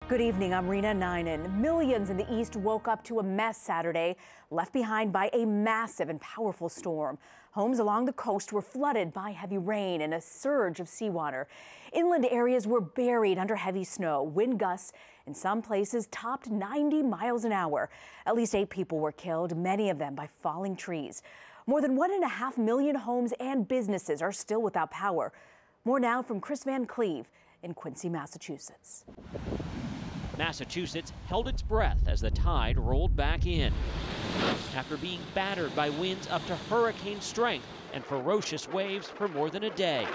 Good evening, I'm Rena Ninen. Millions in the East woke up to a mess Saturday, left behind by a massive and powerful storm. Homes along the coast were flooded by heavy rain and a surge of seawater. Inland areas were buried under heavy snow. Wind gusts in some places topped 90 miles an hour. At least 8 people were killed, many of them by falling trees. More than 1.5 million homes and businesses are still without power. More now from Kris Van Cleave in Quincy, Massachusetts. Massachusetts held its breath as the tide rolled back in. After being battered by winds up to hurricane strength and ferocious waves for more than a day.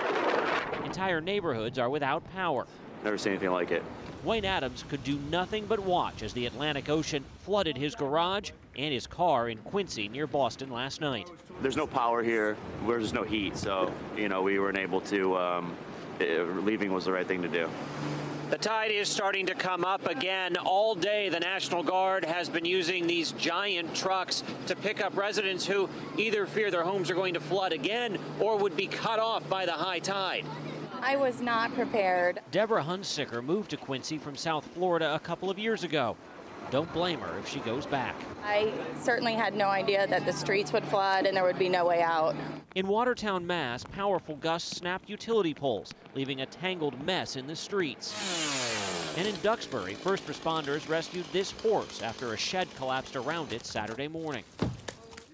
Entire neighborhoods are without power. Never seen anything like it. Wayne Adams could do nothing but watch as the Atlantic Ocean flooded his garage and his car in Quincy near Boston last night. There's no power here. There's no heat, so, we weren't able to, leaving was the right thing to do. The tide is starting to come up again. All day, the National Guard has been using these giant trucks to pick up residents who either fear their homes are going to flood again or would be cut off by the high tide. I was not prepared. Deborah Hunsicker moved to Quincy from South Florida a couple of years ago. Don't blame her if she goes back. I certainly had no idea that the streets would flood and there would be no way out. In Watertown, Mass., powerful gusts snapped utility poles, leaving a tangled mess in the streets. And in Duxbury, first responders rescued this horse after a shed collapsed around it Saturday morning.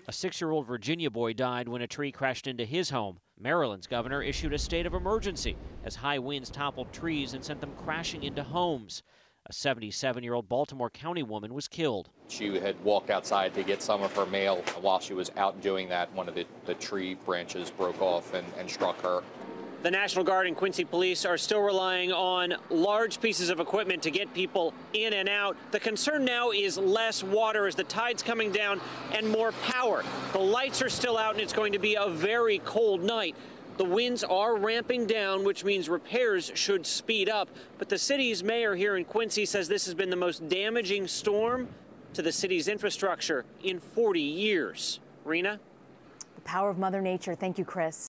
A 6-year-old Virginia boy died when a tree crashed into his home. Maryland's governor issued a state of emergency as high winds toppled trees and sent them crashing into homes. A 77-year-old Baltimore County woman was killed. She had walked outside to get some of her mail. While she was out doing that, one of the tree branches broke off and struck her. The National Guard and Quincy Police are still relying on large pieces of equipment to get people in and out. The concern now is less water as the tide's coming down and more power. The lights are still out and it's going to be a very cold night. The winds are ramping down, which means repairs should speed up. But the city's mayor here in Quincy says this has been the most damaging storm to the city's infrastructure in 40 years. Rena? The power of Mother Nature. Thank you, Kris.